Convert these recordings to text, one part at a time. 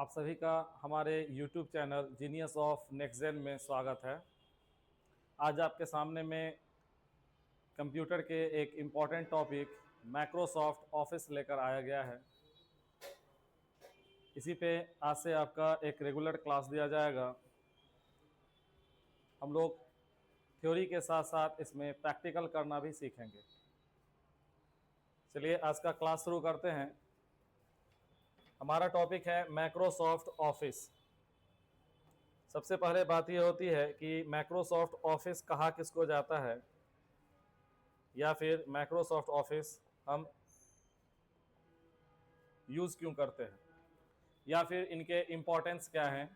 आप सभी का हमारे YouTube channel genius of next gen में स्वागत है। आज आपके सामने में कंप्यूटर के एक इम्पॉर्टेंट टॉपिक माइक्रोसॉफ्ट ऑफिस लेकर आया गया है। इसी पे आज से आपका एक रेगुलर क्लास दिया जाएगा। हम लोग थ्योरी के साथ साथ इसमें प्रैक्टिकल करना भी सीखेंगे। चलिए आज का क्लास शुरू करते हैं। हमारा टॉपिक है माइक्रोसॉफ्ट ऑफिस। सबसे पहले बात यह होती है कि माइक्रोसॉफ्ट ऑफिस कहाँ किसको जाता है, या फिर माइक्रोसॉफ्ट ऑफिस हम यूज़ क्यों करते हैं, या फिर इनके इम्पोर्टेंस क्या हैं।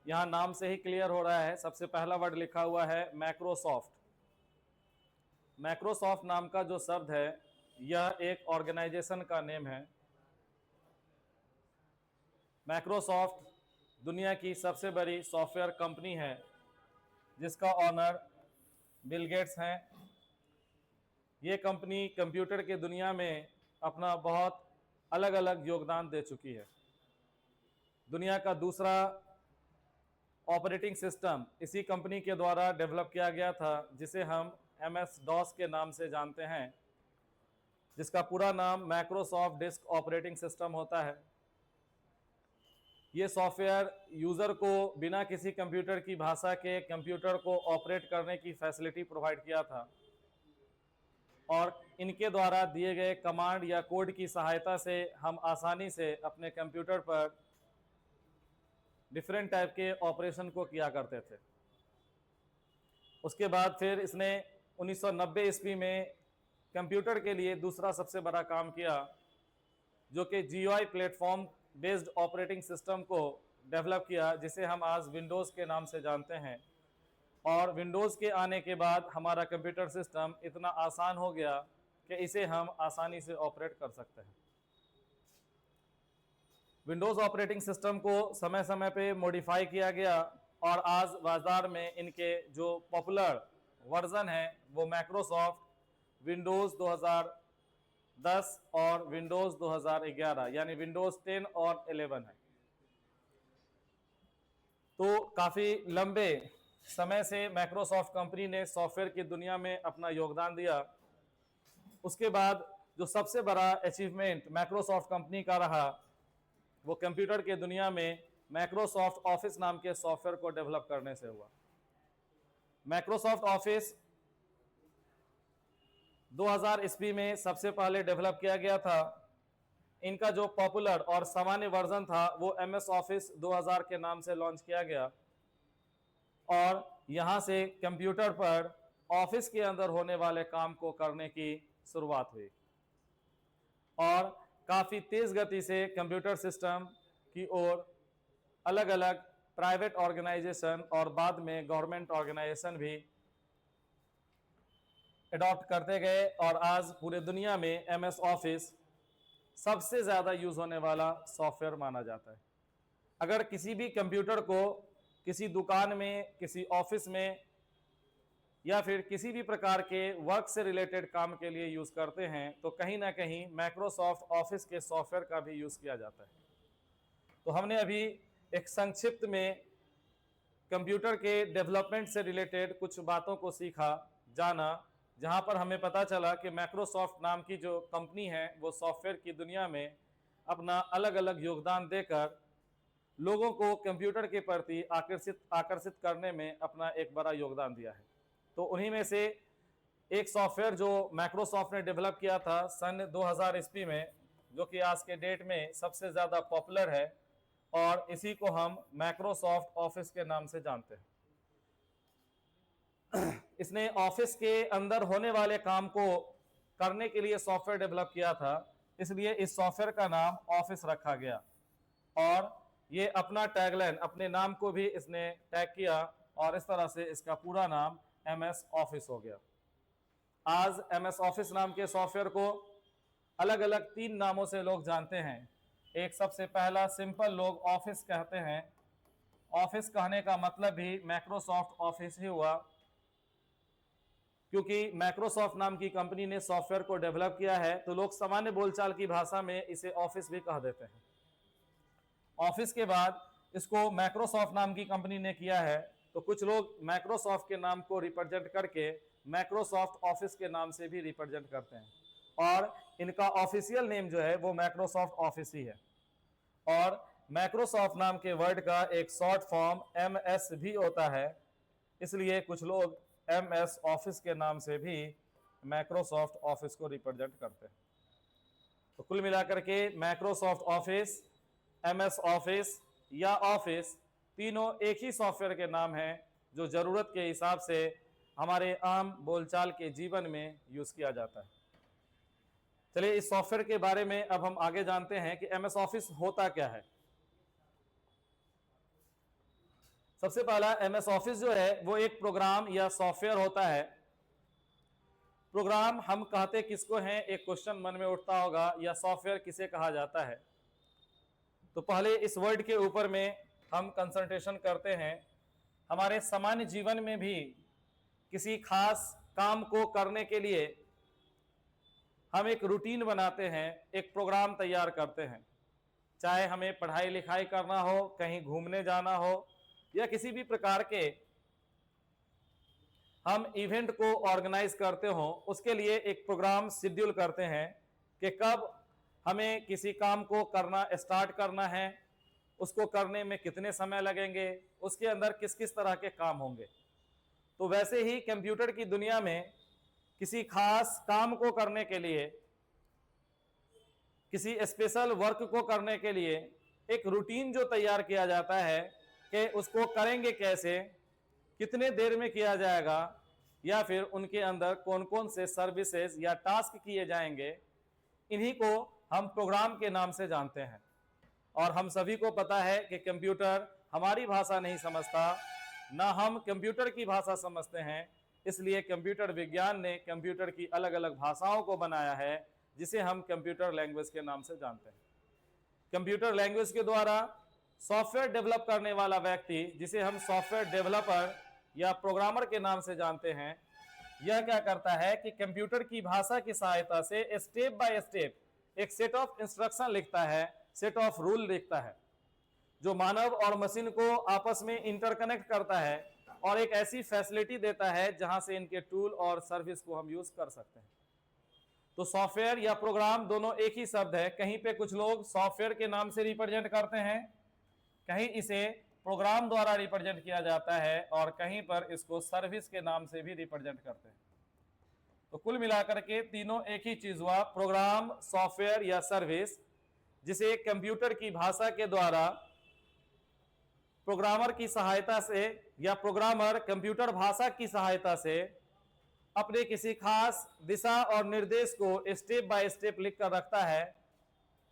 यहाँ नाम से ही क्लियर हो रहा है। सबसे पहला वर्ड लिखा हुआ है माइक्रोसॉफ्ट। माइक्रोसॉफ्ट नाम का जो शब्द है यह एक ऑर्गेनाइजेशन का नेम है। माइक्रोसॉफ्ट दुनिया की सबसे बड़ी सॉफ्टवेयर कंपनी है जिसका ऑनर बिल गेट्स हैं। ये कंपनी कंप्यूटर के दुनिया में अपना बहुत अलग अलग योगदान दे चुकी है। दुनिया का दूसरा ऑपरेटिंग सिस्टम इसी कंपनी के द्वारा डेवलप किया गया था, जिसे हम MS DOS के नाम से जानते हैं, जिसका पूरा नाम माइक्रोसॉफ्ट डिस्क ऑपरेटिंग सिस्टम होता है। ये सॉफ्टवेयर यूज़र को बिना किसी कंप्यूटर की भाषा के कंप्यूटर को ऑपरेट करने की फैसिलिटी प्रोवाइड किया था, और इनके द्वारा दिए गए कमांड या कोड की सहायता से हम आसानी से अपने कंप्यूटर पर डिफरेंट टाइप के ऑपरेशन को किया करते थे। उसके बाद फिर इसने 1990 ईस्वी में कंप्यूटर के लिए दूसरा सबसे बड़ा काम किया, जो कि GUI platform based operating system को डेवलप किया, जिसे हम आज विंडोज़ के नाम से जानते हैं। और विंडोज़ के आने के बाद हमारा कंप्यूटर सिस्टम इतना आसान हो गया कि इसे हम आसानी से ऑपरेट कर सकते हैं। विंडोज़ ऑपरेटिंग सिस्टम को समय समय पे मॉडिफाई किया गया, और आज बाज़ार में इनके जो पॉपुलर वर्जन है वो माइक्रोसॉफ्ट विंडोज़ 2010 और विंडोज़ 2011 यानी विंडोज़ 10 और 11 है। तो काफ़ी लंबे समय से माइक्रोसॉफ्ट कंपनी ने सॉफ्टवेयर की दुनिया में अपना योगदान दिया। उसके बाद जो सबसे बड़ा अचीवमेंट माइक्रोसॉफ्ट कंपनी का रहा वो कंप्यूटर के दुनिया में माइक्रोसॉफ्ट ऑफिस नाम के सॉफ्टवेयर को डेवलप करने से हुआ। माइक्रोसॉफ्ट ऑफिस 2000 ईस्वी में सबसे पहले डेवलप किया गया था। इनका जो पॉपुलर और सामान्य वर्जन था वो MS ऑफिस 2000 के नाम से लॉन्च किया गया, और यहाँ से कंप्यूटर पर ऑफिस के अंदर होने वाले काम को करने की शुरुआत हुई, और काफ़ी तेज़ गति से कंप्यूटर सिस्टम की ओर अलग अलग प्राइवेट ऑर्गेनाइजेशन और बाद में गवर्नमेंट ऑर्गेनाइजेशन भी अडॉप्ट करते गए, और आज पूरे दुनिया में MS ऑफिस सबसे ज़्यादा यूज़ होने वाला सॉफ्टवेयर माना जाता है। अगर किसी भी कंप्यूटर को किसी दुकान में, किसी ऑफिस में, या फिर किसी भी प्रकार के वर्क से रिलेटेड काम के लिए यूज़ करते हैं तो कहीं ना कहीं माइक्रोसॉफ्ट ऑफिस के सॉफ्टवेयर का भी यूज़ किया जाता है। तो हमने अभी एक संक्षिप्त में कंप्यूटर के डेवलपमेंट से रिलेटेड कुछ बातों को सीखा, जाना, जहां पर हमें पता चला कि माइक्रोसॉफ्ट नाम की जो कंपनी है वो सॉफ्टवेयर की दुनिया में अपना अलग अलग योगदान देकर लोगों को कंप्यूटर के प्रति आकर्षित करने में अपना एक बड़ा योगदान दिया है। तो उन्हीं में से एक सॉफ्टवेयर जो माइक्रोसॉफ्ट ने डेवलप किया था सन 2000 ईस्वी में, जो कि आज के डेट में सबसे ज़्यादा पॉपुलर है, और इसी को हम माइक्रोसॉफ्ट ऑफिस के नाम से जानते हैं। इसने ऑफिस के अंदर होने वाले काम को करने के लिए सॉफ्टवेयर डेवलप किया था, इसलिए इस सॉफ्टवेयर का नाम ऑफिस रखा गया, और ये अपना टैगलाइन, अपने नाम को भी इसने टैग किया, और इस तरह से इसका पूरा नाम MS ऑफिस हो गया। आज MS ऑफिस नाम के सॉफ्टवेयर को अलग अलग 3 नामों से लोग जानते हैं। एक सबसे पहला सिंपल लोग ऑफिस कहते हैं। ऑफिस कहने का मतलब भी माइक्रोसॉफ्ट ऑफिस ही हुआ, क्योंकि माइक्रोसॉफ्ट नाम की कंपनी ने सॉफ्टवेयर को डेवलप किया है, तो लोग सामान्य बोलचाल की भाषा में इसे ऑफिस भी कह देते हैं। ऑफिस के बाद इसको माइक्रोसॉफ्ट नाम की कंपनी ने किया है, तो कुछ लोग माइक्रोसॉफ्ट के नाम को रिप्रेजेंट करके माइक्रोसॉफ्ट ऑफिस के नाम से भी रिप्रेजेंट करते हैं, और इनका ऑफिशियल नेम जो है वो माइक्रोसॉफ्ट ऑफिस ही है। और माइक्रोसॉफ्ट नाम के वर्ड का एक शॉर्ट फॉर्म MS भी होता है, इसलिए कुछ लोग MS ऑफिस के नाम से भी माइक्रोसॉफ्ट ऑफिस को रिप्रेजेंट करते हैं। तो कुल मिलाकर के माइक्रोसॉफ्ट ऑफिस, MS ऑफिस या ऑफिस तीनों एक ही सॉफ्टवेयर के नाम हैं जो जरूरत के हिसाब से हमारे आम बोलचाल के जीवन में यूज किया जाता है। चलिए इस सॉफ्टवेयर के बारे में अब हम आगे जानते हैं कि MS ऑफिस होता क्या है। सबसे पहला MS ऑफिस जो है वो एक प्रोग्राम या सॉफ्टवेयर होता है। प्रोग्राम हम कहते किसको हैं, एक क्वेश्चन मन में उठता होगा, या सॉफ्टवेयर किसे कहा जाता है। तो पहले इस वर्ड के ऊपर में हम कंसंट्रेशन करते हैं। हमारे सामान्य जीवन में भी किसी खास काम को करने के लिए हम एक रूटीन बनाते हैं, एक प्रोग्राम तैयार करते हैं। चाहे हमें पढ़ाई लिखाई करना हो, कहीं घूमने जाना हो, या किसी भी प्रकार के हम इवेंट को ऑर्गेनाइज करते हो, उसके लिए एक प्रोग्राम शेड्यूल करते हैं कि कब हमें किसी काम को करना स्टार्ट करना है, उसको करने में कितने समय लगेंगे, उसके अंदर किस किस तरह के काम होंगे। तो वैसे ही कंप्यूटर की दुनिया में किसी खास काम को करने के लिए, किसी स्पेशल वर्क को करने के लिए एक रूटीन जो तैयार किया जाता है कि उसको करेंगे कैसे, कितने देर में किया जाएगा, या फिर उनके अंदर कौन कौन से सर्विसेज या टास्क किए जाएंगे, इन्हीं को हम प्रोग्राम के नाम से जानते हैं। और हम सभी को पता है कि कंप्यूटर हमारी भाषा नहीं समझता, ना हम कंप्यूटर की भाषा समझते हैं, इसलिए कंप्यूटर विज्ञान ने कंप्यूटर की अलग अलग भाषाओं को बनाया है जिसे हम कंप्यूटर लैंग्वेज के नाम से जानते हैं। कंप्यूटर लैंग्वेज के द्वारा सॉफ्टवेयर डेवलप करने वाला व्यक्ति, जिसे हम सॉफ्टवेयर डेवलपर या प्रोग्रामर के नाम से जानते हैं, यह क्या करता है कि कंप्यूटर की भाषा की सहायता से स्टेप बाय स्टेप एक सेट ऑफ इंस्ट्रक्शन लिखता है, सेट ऑफ रूल लिखता है, जो मानव और मशीन को आपस में इंटरकनेक्ट करता है और एक ऐसी फैसिलिटी देता है जहां से इनके टूल और सर्विस को हम यूज कर सकते हैं। तो सॉफ्टवेयर या प्रोग्राम दोनों एक ही शब्द है। कहीं पे कुछ लोग सॉफ्टवेयर के नाम से रिप्रेजेंट करते हैं, कहीं इसे प्रोग्राम द्वारा रिप्रेजेंट किया जाता है, और कहीं पर इसको सर्विस के नाम से भी रिप्रेजेंट करते हैं। तो कुल मिलाकर के तीनों एक ही चीज हुआ, प्रोग्राम, सॉफ्टवेयर या सर्विस, जिसे कंप्यूटर की भाषा के द्वारा प्रोग्रामर की सहायता से या प्रोग्रामर कंप्यूटर भाषा की सहायता से अपने किसी खास दिशा और निर्देश को स्टेप बाय स्टेप लिख कर रखता है।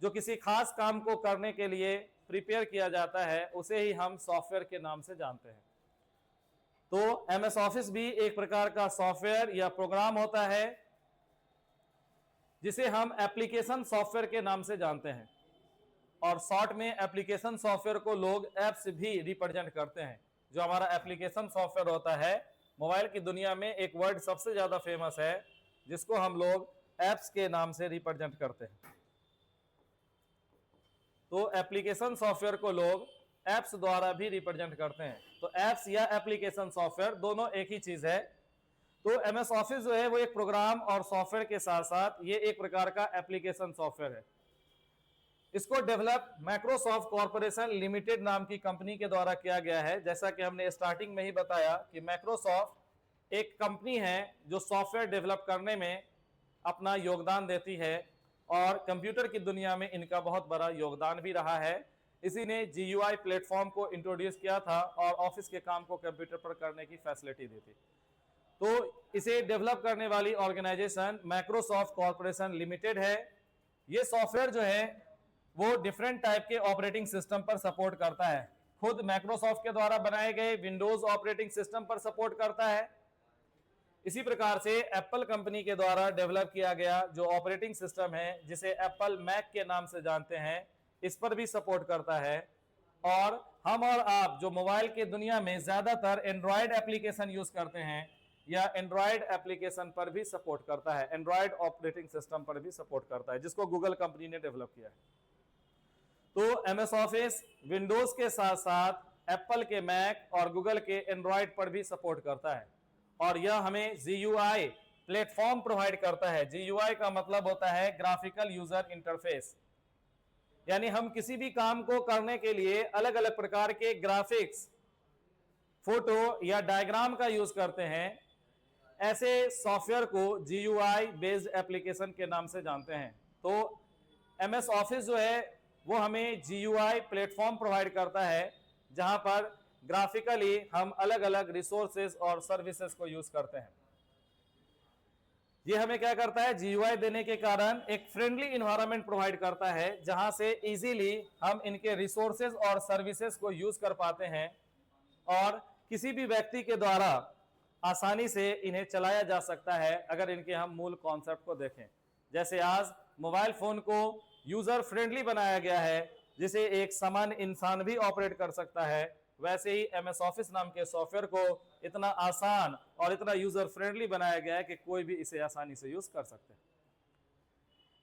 जो किसी खास काम को करने के लिए प्रिपेयर किया जाता है, उसे ही हम सॉफ्टवेयर के नाम से जानते हैं। तो MS ऑफिस भी एक प्रकार का सॉफ्टवेयर या प्रोग्राम होता है, जिसे हम एप्लीकेशन सॉफ्टवेयर के नाम से जानते हैं, और शॉर्ट में एप्लीकेशन सॉफ्टवेयर को लोग एप्स भी रिप्रेजेंट करते हैं। जो हमारा एप्लीकेशन सॉफ्टवेयर होता है, मोबाइल की दुनिया में एक वर्ड सबसे ज्यादा फेमस है जिसको हम लोग एप्स के नाम से रिप्रेजेंट करते हैं। तो एप्लीकेशन सॉफ्टवेयर को लोग एप्स द्वारा भी रिप्रेजेंट करते हैं। तो एप्स या एप्लीकेशन सॉफ्टवेयर दोनों एक ही चीज है। तो MS ऑफिस जो है वो एक प्रोग्राम और सॉफ्टवेयर के साथ साथ ये एक प्रकार का एप्लीकेशन सॉफ्टवेयर है। इसको डेवलप माइक्रोसॉफ्ट कॉर्पोरेशन लिमिटेड नाम की कंपनी के द्वारा किया गया है। जैसा कि हमने स्टार्टिंग में ही बताया कि माइक्रोसॉफ्ट एक कंपनी है जो सॉफ्टवेयर डेवलप करने में अपना योगदान देती है, और कंप्यूटर की दुनिया में इनका बहुत बड़ा योगदान भी रहा है। इसी ने GUI प्लेटफॉर्म को इंट्रोड्यूस किया था और ऑफिस के काम को कंप्यूटर पर करने की फैसिलिटी दी थी। तो इसे डेवलप करने वाली ऑर्गेनाइजेशन माइक्रोसॉफ्ट कॉर्पोरेशन लिमिटेड है। ये सॉफ्टवेयर जो है वो डिफरेंट टाइप के ऑपरेटिंग सिस्टम पर सपोर्ट करता है। खुद माइक्रोसॉफ्ट के द्वारा बनाए गए विंडोज ऑपरेटिंग सिस्टम पर सपोर्ट करता है। इसी प्रकार से एप्पल कंपनी के द्वारा डेवलप किया गया जो ऑपरेटिंग सिस्टम है, जिसे एप्पल मैक के नाम से जानते हैं, इस पर भी सपोर्ट करता है। और हम और आप जो मोबाइल के दुनिया में ज्यादातर एंड्रॉयड एप्लीकेशन यूज करते हैं, या एंड्रॉयड एप्लीकेशन पर भी सपोर्ट करता है, एंड्रॉयड ऑपरेटिंग सिस्टम पर भी सपोर्ट करता है, जिसको गूगल कंपनी ने डेवलप किया है। तो एमएस ऑफिस विंडोज के साथ साथ एप्पल के मैक और गूगल के एंड्रॉयड पर भी सपोर्ट करता है, और यह हमें GUI प्लेटफॉर्म प्रोवाइड करता है। GUI का मतलब होता है ग्राफिकल यूजर इंटरफेस, यानी हम किसी भी काम को करने के लिए अलग अलग प्रकार के ग्राफिक्स, फोटो या डायग्राम का यूज करते हैं। ऐसे सॉफ्टवेयर को GUI बेस्ड एप्लीकेशन के नाम से जानते हैं। तो MS ऑफिस जो है वो हमें GUI प्लेटफॉर्म प्रोवाइड करता है, जहां पर ग्राफिकली हम अलग अलग रिसोर्सेज और सर्विसेज को यूज करते हैं। ये हमें क्या करता है, GUI देने के कारण एक फ्रेंडली इन्वायरमेंट प्रोवाइड करता है, जहां से इजीली हम इनके रिसोर्सेज और सर्विसेज को यूज कर पाते हैं और किसी भी व्यक्ति के द्वारा आसानी से इन्हें चलाया जा सकता है। अगर इनके हम मूल कॉन्सेप्ट को देखें, जैसे आज मोबाइल फोन को यूजर फ्रेंडली बनाया गया है, जिसे एक सामान्य इंसान भी ऑपरेट कर सकता है, वैसे ही MS ऑफिस नाम के सॉफ्टवेयर को इतना आसान और इतना यूजर फ्रेंडली बनाया गया है कि कोई भी इसे आसानी से यूज कर सकते हैं।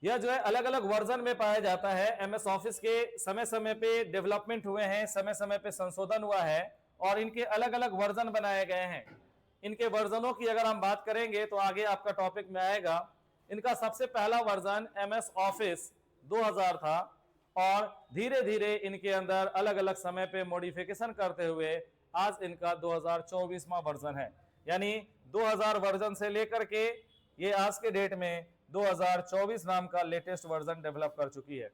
यह जो है अलग अलग वर्जन में पाया जाता है। MS ऑफिस के समय समय पे डेवलपमेंट हुए हैं, समय समय पे संशोधन हुआ है और इनके अलग अलग वर्जन बनाए गए हैं। इनके वर्जनों की अगर हम बात करेंगे तो आगे आपका टॉपिक में आएगा। इनका सबसे पहला वर्जन MS ऑफिस 2000 था और धीरे धीरे इनके अंदर अलग अलग समय पे मॉडिफिकेशन करते हुए आज इनका 2024वां वर्जन है। यानी 2000 वर्जन से लेकर के ये आज के डेट में 2024 नाम का लेटेस्ट वर्जन डेवलप कर चुकी है।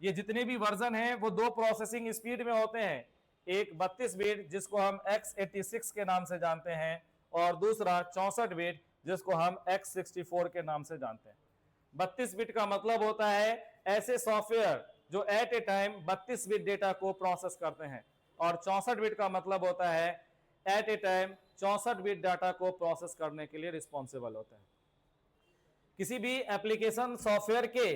ये जितने भी वर्जन हैं वो दो प्रोसेसिंग स्पीड में होते हैं, एक 32 बिट जिसको हम x86 के नाम से जानते हैं और दूसरा 64 बिट जिसको हम x64 के नाम से जानते हैं। 32 बिट का मतलब होता है ऐसे सॉफ्टवेयर जो at a time 32 bit data को प्रोसेस करते हैं, और 64 बिट का मतलब होता है at a time 64 bit data को प्रोसेस करने के लिए रिस्पॉन्सिबल होते हैं। किसी भी एप्लीकेशन सॉफ्टवेयर के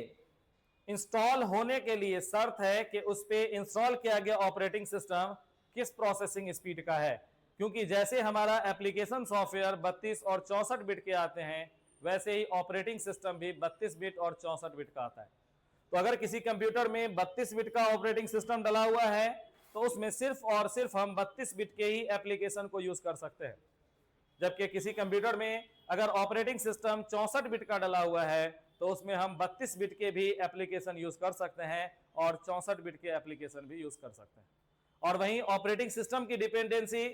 इंस्टॉल होने के लिए शर्त है कि उस पे इंस्टॉल किया गया ऑपरेटिंग सिस्टम किस प्रोसेसिंग स्पीड का है, क्योंकि जैसे हमारा एप्लीकेशन सॉफ्टवेयर 32 और 64 बिट के आते हैं, वैसे ही ऑपरेटिंग सिस्टम भी 32 बिट और 64 बिट का आता है। तो अगर किसी कंप्यूटर में 32 बिट का ऑपरेटिंग सिस्टम डला हुआ है तो उसमें सिर्फ और सिर्फ हम 32 बिट के ही एप्लीकेशन को यूज कर सकते हैं, जबकि किसी कंप्यूटर में अगर ऑपरेटिंग सिस्टम 64 बिट का डला हुआ है तो उसमें हम 32 बिट के भी एप्लीकेशन यूज कर सकते हैं और 64 बिट के एप्लीकेशन भी यूज कर सकते हैं। और वहीं ऑपरेटिंग सिस्टम की डिपेंडेंसी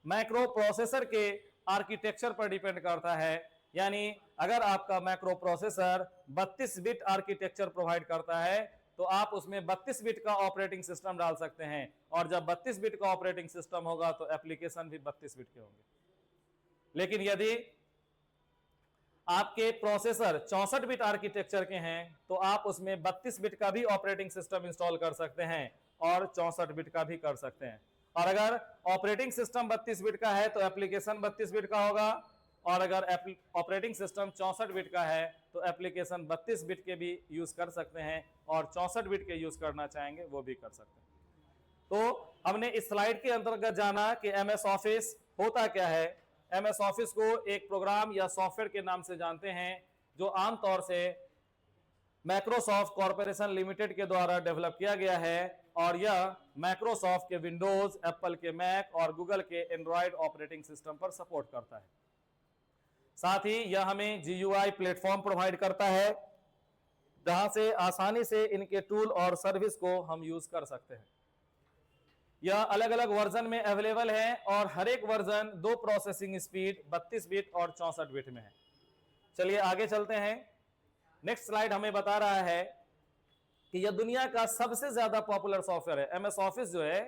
मैक्रो प्रोसेसर के आर्किटेक्चर पर डिपेंड करता है। यानी अगर आपका macro processor 32 bit architecture provide करता है तो आप उसमें 32 बिट का ऑपरेटिंग सिस्टम डाल सकते हैं, और जब 32 बिट का ऑपरेटिंग सिस्टम होगा तो एप्लीकेशन भी 32 बिट के होंगे। लेकिन यदि आपके प्रोसेसर 64 बिट आर्किटेक्चर के हैं तो आप उसमें 32 बिट का भी ऑपरेटिंग सिस्टम इंस्टॉल कर सकते हैं और 64 बिट का भी कर सकते हैं। और अगर ऑपरेटिंग सिस्टम 32 बिट का है तो एप्लीकेशन 32 बिट का होगा, और अगर ऑपरेटिंग सिस्टम 64 बिट का है तो एप्लीकेशन 32 बिट के भी यूज कर सकते हैं और 64 बिट के यूज करना चाहेंगे वो भी कर सकते हैं। तो हमने इस स्लाइड के अंतर्गत जाना कि MS ऑफिस होता क्या है। MS ऑफिस को एक प्रोग्राम या सॉफ्टवेयर के नाम से जानते हैं जो आमतौर से माइक्रोसॉफ्ट कॉर्पोरेशन लिमिटेड के द्वारा डेवलप किया गया है, और यह माइक्रोसॉफ्ट के विंडोज, एप्पल के मैक और गूगल के एंड्रॉयड ऑपरेटिंग सिस्टम पर सपोर्ट करता है। साथ ही यह हमें GUI प्लेटफॉर्म प्रोवाइड करता है, जहां से आसानी से इनके टूल और सर्विस को हम यूज कर सकते हैं। यह अलग अलग वर्जन में अवेलेबल है और हर एक वर्जन दो प्रोसेसिंग स्पीड 32 बिट और 64 बिट में है। चलिए आगे चलते हैं। नेक्स्ट स्लाइड हमें बता रहा है कि यह दुनिया का सबसे ज्यादा पॉपुलर सॉफ्टवेयर है। MS ऑफिस जो है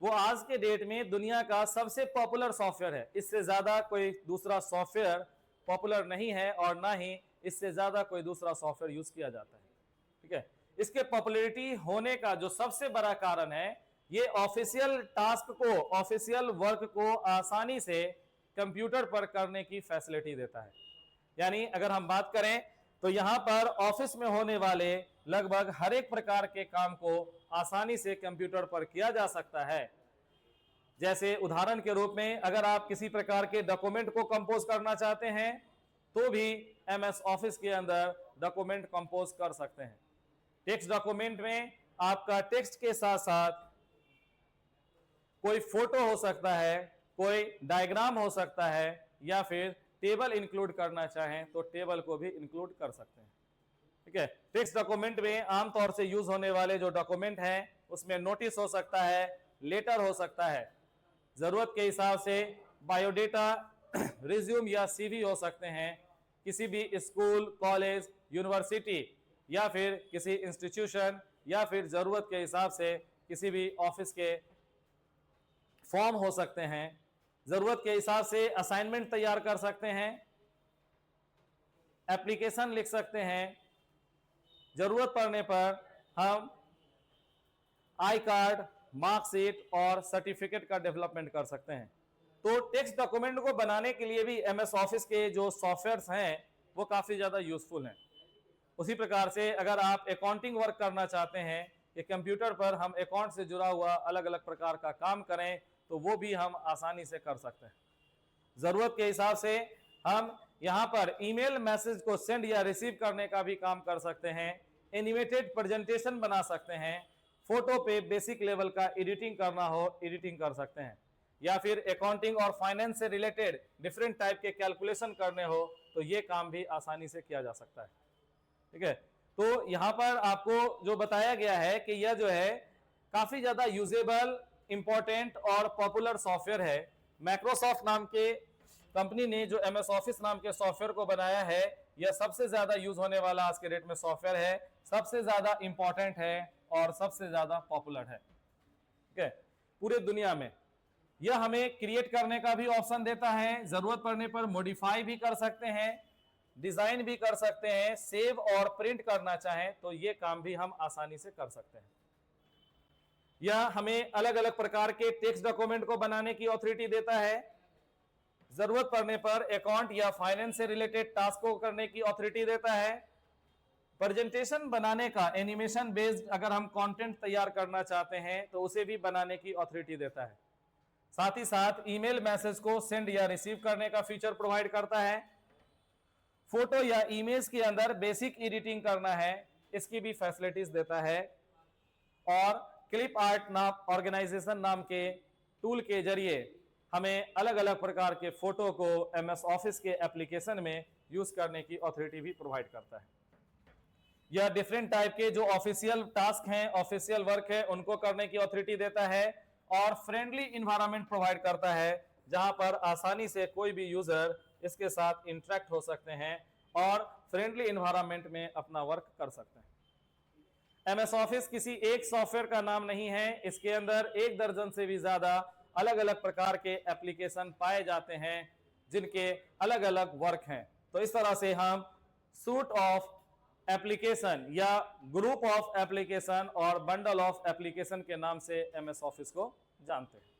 वो आज के डेट में दुनिया का सबसे पॉपुलर सॉफ्टवेयर है। इससे ज्यादा कोई दूसरा सॉफ्टवेयर पॉपुलर नहीं है और ना ही इससे ज्यादा कोई दूसरा सॉफ्टवेयर यूज किया जाता है। ठीक है, इसके पॉपुलैरिटी होने का जो सबसे बड़ा कारण है, ये ऑफिशियल टास्क को, ऑफिशियल वर्क को आसानी से कंप्यूटर पर करने की फैसिलिटी देता है। यानी अगर हम बात करें तो यहां पर ऑफिस में होने वाले लगभग हर एक प्रकार के काम को आसानी से कंप्यूटर पर किया जा सकता है। जैसे उदाहरण के रूप में अगर आप किसी प्रकार के डॉक्यूमेंट को कंपोज करना चाहते हैं तो भी MS ऑफिस के अंदर डॉक्यूमेंट कंपोज कर सकते हैं। टेक्स्ट डॉक्यूमेंट में आपका टेक्स्ट के साथ साथ कोई फोटो हो सकता है, कोई डायग्राम हो सकता है, या फिर टेबल इंक्लूड करना चाहें तो टेबल को भी इंक्लूड कर सकते हैं। ठीक है, टेक्स्ट डॉक्यूमेंट में आमतौर से यूज होने वाले जो डॉक्यूमेंट हैं उसमें नोटिस हो सकता है, लेटर हो सकता है, जरूरत के हिसाब से बायोडेटा, रिज्यूम या सीवी हो सकते हैं, किसी भी स्कूल, कॉलेज, यूनिवर्सिटी या फिर किसी इंस्टीट्यूशन या फिर जरूरत के हिसाब से किसी भी ऑफिस के फॉर्म हो सकते हैं, जरूरत के हिसाब से असाइनमेंट तैयार कर सकते हैं, एप्लीकेशन लिख सकते हैं, जरूरत पड़ने पर हम आई कार्ड, मार्कशीट और सर्टिफिकेट का डेवलपमेंट कर सकते हैं। तो टेक्स्ट डॉक्यूमेंट को बनाने के लिए भी एमएस ऑफिस के जो सॉफ्टवेयर्स हैं वो काफी ज्यादा यूजफुल हैं। उसी प्रकार से अगर आप अकाउंटिंग वर्क करना चाहते हैं कि कंप्यूटर पर हम अकाउंट से जुड़ा हुआ अलग अलग प्रकार का काम करें तो वो भी हम आसानी से कर सकते हैं। जरूरत के हिसाब से हम यहाँ पर ईमेल मैसेज को सेंड या रिसीव करने का भी काम कर सकते हैं, एनिमेटेड प्रेजेंटेशन बना सकते हैं, फोटो पे बेसिक लेवल का एडिटिंग करना हो एडिटिंग कर सकते हैं, या फिर अकाउंटिंग और फाइनेंस से रिलेटेड डिफरेंट टाइप के कैलकुलेशन करने हो तो ये काम भी आसानी से किया जा सकता है। ठीक है, तो यहाँ पर आपको जो बताया गया है कि यह जो है काफी ज्यादा यूजेबल, इंपॉर्टेंट और पॉपुलर सॉफ्टवेयर है। माइक्रोसॉफ्ट नाम के कंपनी ने जो एमएस ऑफिस नाम के सॉफ्टवेयर को बनाया है, यह सबसे ज्यादा यूज होने वाला आज के डेट में सॉफ्टवेयर है, सबसे ज्यादा इंपॉर्टेंट है और सबसे ज्यादा पॉपुलर है। ठीक है, पूरे दुनिया में यह हमें क्रिएट करने का भी ऑप्शन देता है, जरूरत पड़ने पर मॉडिफाई भी कर सकते हैं, डिजाइन भी कर सकते हैं, सेव और प्रिंट करना चाहें तो ये काम भी हम आसानी से कर सकते हैं। यह हमें अलग अलग प्रकार के टेक्स्ट डॉक्यूमेंट को बनाने की ऑथोरिटी देता है, जरूरत पड़ने पर अकाउंट या फाइनेंस से रिलेटेड टास्क को करने की ऑथोरिटी देता है, प्रेजेंटेशन बनाने का एनिमेशन बेस्ड अगर हम कंटेंट तैयार करना चाहते हैं तो उसे भी बनाने की ऑथोरिटी देता है, साथ ही साथ ईमेल मैसेज को सेंड या रिसीव करने का फीचर प्रोवाइड करता है, फोटो या इमेज के अंदर बेसिक एडिटिंग करना है इसकी भी फैसिलिटीज देता है, और क्लिप आर्ट नाम ऑर्गेनाइजेशन नाम के टूल के जरिए हमें अलग अलग प्रकार के फोटो को एमएस ऑफिस के एप्लीकेशन में यूज करने की ऑथोरिटी भी प्रोवाइड करता है। यह डिफरेंट टाइप के जो ऑफिशियल टास्क हैं, ऑफिशियल वर्क है, उनको करने की ऑथोरिटी देता है और फ्रेंडली इन्वायरमेंट प्रोवाइड करता है जहां पर आसानी से कोई भी यूजर इसके साथ इंटरेक्ट हो सकते हैं और फ्रेंडली इन्वायरमेंट में अपना वर्क कर सकते हैं। एमएस ऑफिस किसी एक सॉफ्टवेयर का नाम नहीं है, इसके अंदर 1 दर्जन से भी ज्यादा अलग अलग प्रकार के एप्लीकेशन पाए जाते हैं जिनके अलग अलग वर्क हैं। तो इस तरह से हम सूट ऑफ एप्लीकेशन या ग्रुप ऑफ एप्लीकेशन और बंडल ऑफ एप्लीकेशन के नाम से एमएस ऑफिस को जानते हैं।